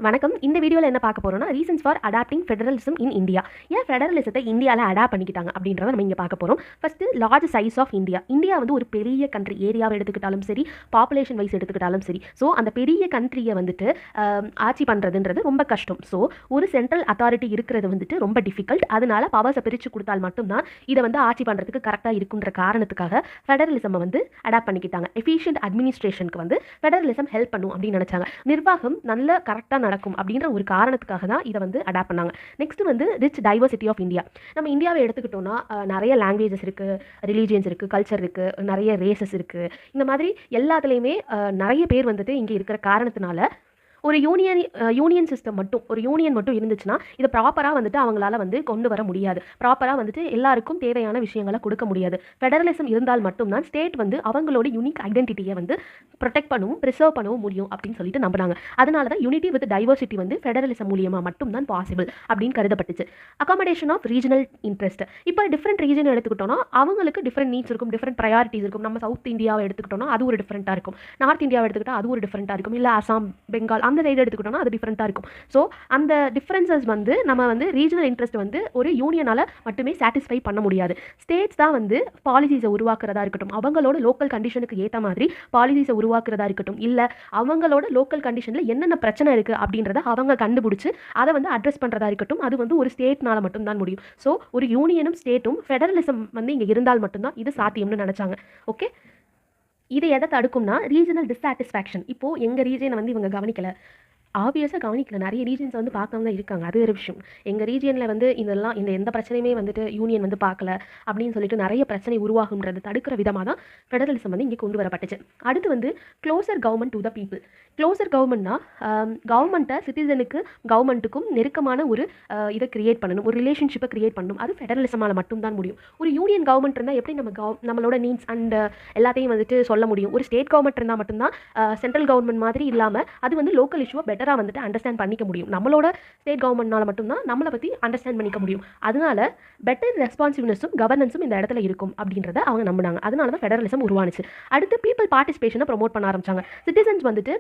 வணக்கம். இந்த வீடியோல என்ன பார்க்க போறோம்னா, reasons for adopting federalism in India. ஏன் ஃபெடரலிசத்தை இந்தியால அடாப்ட் பண்ணிக்கிட்டாங்க அப்படின்றத நம்ம இங்க பார்க்க போறோம். First large size of India. India வந்து ஒரு பெரிய கண்ட்ரி. ஏரியாவை எடுத்துக்கிட்டாலும் சரி, பாப்புலேஷன் வைஸ் எடுத்துக்கிட்டாலும் சரி. ஸோ அந்த பெரிய கண்ட்ரியை வந்துட்டு ஆட்சி பண்ணுறதுன்றது ரொம்ப கஷ்டம். ஸோ ஒரு சென்ட்ரல் அத்தாரிட்டி இருக்கிறது வந்துட்டு ரொம்ப டிஃபிகல்ட். அதனால பவர்ஸை பிரித்து கொடுத்தால் மட்டும்தான் இதை வந்து ஆட்சி பண்ணுறதுக்கு கரெக்டாக இருக்குன்ற காரணத்துக்காக ஃபெடரலிசம் வந்து அடாப்ட் பண்ணிக்கிட்டாங்க. எஃபிஷியன்ட் அட்மினிஸ்ட்ரேஷனுக்கு வந்து ஃபெடரலிசம் ஹெல்ப் பண்ணும் அப்படின்னு நினச்சாங்க. நிர்வாகம் நல்ல கரெக்டாக நடக்கும் அப்படின்ற ஒரு காரணத்துக்காக தான் இதை வந்து அடாப்ட் பண்ணாங்க. நெக்ஸ்ட் வந்து ரிச் டைவர்சிட்டி ஆஃப் இந்தியா. நம்ம இந்தியாவை எடுத்துக்கிட்டோம்னா நிறைய லாங்குவேஜஸ் இருக்குது, ரிலீஜியன்ஸ் இருக்குது, கல்ச்சர் இருக்குது, நிறைய ரேசஸ் இருக்குது. இந்த மாதிரி எல்லாத்துலேயுமே நிறைய பேர் வந்துட்டு இங்கே இருக்கிற காரணத்தினால ஒரு யூனியன் சிஸ்டம் மட்டும், ஒரு யூனியன் மட்டும் இருந்துச்சுன்னா இதை ப்ராப்பராக வந்துட்டு அவங்களால வந்து கொண்டு வர முடியாது. ப்ராப்பராக வந்துட்டு எல்லாருக்கும் தேவையான விஷயங்களை கொடுக்க முடியாது. ஃபெடரலிசம் இருந்தால் மட்டும்தான் ஸ்டேட் வந்து அவங்களோட யூனிக் ஐடென்டிட்டியை வந்து ப்ரொடெக்ட் பண்ணவும் ப்ரிசர்வ் பண்ணவும் முடியும் அப்படின்னு சொல்லிட்டு நம்பினாங்க. அதனால தான் யூனிட்டி வித் டைவர்சிட்டி வந்து ஃபெடரலிசம் மூலியமாக மட்டும்தான் பாசிபிள் அப்படின்னு கருதப்பட்டுச்சு. Accommodation of regional interest. இப்போ டிஃப்ரெண்ட் ரீஜன் எடுத்துக்கிட்டோம்னா அவங்களுக்கு டிஃப்ரெண்ட் நீட்ஸ் இருக்கும், டிஃப்ரெண்ட் ப்ரையாரிட்டிஸ் இருக்கும். நம்ம சவுத் இந்தியாவை எடுத்துக்கிட்டோம்னா அது ஒரு டிஃப்ரெண்ட்டாக இருக்கும், நார்த் இந்தியாவை எடுத்துக்கிட்டால் அது ஒரு டிஃப்ரெண்ட்டாக இருக்கும், இல்லை அசாம், பெங்கால் அந்த சைடு எடுத்துக்கிட்டோம்னா அது டிஃப்ரெண்ட்டாக இருக்கும். ஸோ அந்த டிஃப்ரென்சஸ் வந்து நம்ம வந்து ரீஜனல் இன்ட்ரெஸ்ட் வந்து ஒரு யூனியனால் மட்டுமே சாட்டிஸ்ஃபை பண்ண முடியாது. ஸ்டேட்ஸ் தான் வந்து பாலிசிஸை உருவாக்குறதா இருக்கட்டும், அவங்களோட லோக்கல் கண்டிஷனுக்கு ஏற்ற மாதிரி பாலிசிஸை உருவாக்குறதா இருக்கட்டும், இல்லை அவங்களோட லோக்கல் கண்டிஷனில் என்னென்ன பிரச்சனை இருக்குது அப்படின்றத அவங்க கண்டுபிடிச்சி அதை வந்து அட்ரஸ் பண்ணுறதா இருக்கட்டும், அது வந்து ஒரு ஸ்டேட்னால மட்டும்தான் முடியும். ஸோ ஒரு யூனியனும் ஸ்டேட்டும் ஃபெடரலிசம் வந்து இங்கே இருந்தால் மட்டும்தான் இது சாத்தியம்னு நினச்சாங்க. ஓகே, இது எதை தடுக்கும்னா ரீஜனல் டிஸாட்டிஸ்ஃபேக்ஷன். இப்போது எங்கள் ரீஜனை வந்து இவங்க கவனிக்கலை, ஆப்வியஸாக கவனிக்கல. நிறைய ரீஜன்ஸ் வந்து பார்க்காம தான் இருக்காங்க, அது ஒரு விஷயம். எங்கள் ரீஜியனில் வந்து இதெல்லாம் இந்த எந்த பிரச்சனையுமே வந்துட்டு யூனியன் வந்து பார்க்கல அப்படின்னு சொல்லிட்டு நிறைய பிரச்சனை உருவாகுன்றது தடுக்கிற விதமாக தான் ஃபெடரலிசம் வந்து இங்கே கொண்டு வரப்பட்டுச்சு. அடுத்து வந்து closer government to the people. Closer கவர்மெண்ட்னா கவர்மெண்ட்டை சிட்டிசனுக்கு கவர்மெண்ட்டுக்கும் நெருக்கமான ஒரு இதை கிரியேட் பண்ணணும், ஒரு ரிலேஷன்ஷிப்பை கிரியேட் பண்ணணும். அது ஃபெடரலிசமால் மட்டும்தான் முடியும். ஒரு யூனியன் கவர்மெண்ட் இருந்தால் எப்படி நம்ம நம்மளோட நீட்ஸ் அண்ட் எல்லாத்தையும் வந்துட்டு சொல்ல முடியும். ஒரு ஸ்டேட் கவர்மெண்ட் இருந்தால் மட்டும்தான் சென்ட்ரல் கவர்மெண்ட் மாதிரி இல்லாமல் அது வந்து லோக்கல் இஷ்யூவை பெட்டராக வந்துட்டு அண்டர்ஸ்டாண்ட் பண்ணிக்க முடியும். நம்மளோட ஸ்டேட் கவர்மெண்ட்னால மட்டும்தான் நம்மளை பற்றி அண்டர்ஸ்டாண்ட் பண்ணிக்க முடியும். அதனால பெட்டர் ரெஸ்பான்சிவ்னஸும் கவர்னன்ஸும் இந்த இடத்துல இருக்கும் அப்படின்றத அவங்க நம்பினாங்க. அதனால தான் ஃபெடரலிசம் உருவானுச்சு. அடுத்து பீப்புள் பார்ட்டிசிபேஷனை ப்ரொமோட் பண்ண ஆரம்பிச்சாங்க. சிட்டிசன்ஸ் வந்துட்டு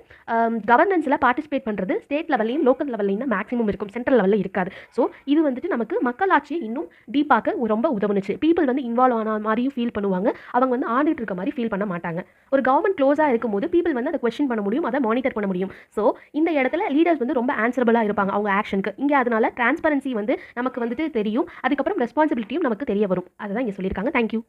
கவர்னன்ஸில் பார்ட்டிசிபேட் பண்ணுறது ஸ்டேட் லெவல்லையும் லோக்கல் லெவல்லையும் தான் மேக்ஸிமம் இருக்கும், சென்ட்ரல் லெவலில் இருக்காது. ஸோ இது வந்துட்டு நமக்கு மக்களாட்சியை இன்னும் டீப்பாக ரொம்ப உதவுனுச்சு. பீப்புள் வந்து இன்வால்வ் ஆன மாதிரியும் ஃபீல் பண்ணுவாங்க, அவங்க வந்து ஆடிட்டு இருக்க மாதிரி ஃபீல் பண்ண மாட்டாங்க. ஒரு கவர்மெண்ட் க்ளோஸாக இருக்கும்போது பீப்புள் வந்து அதை கொஸ்டின் பண்ண முடியும், அதை மானிட்டர் பண்ண முடியும். ஸோ இந்த இடத்துல லீடர்ஸ் வந்து ரொம்ப ஆன்சரபிளாக இருப்பாங்க அவங்க ஆக்ஷனுக்கு. இங்கே அதனால டிரான்ஸ்பரன்சி வந்து நமக்கு வந்துட்டு தெரியும், அதுக்கப்புறம் ரெஸ்பான்சிபிலிட்டியும் நமக்கு தெரிய வரும். அதுதான் இங்கே சொல்லியிருக்காங்க. தேங்க்யூ.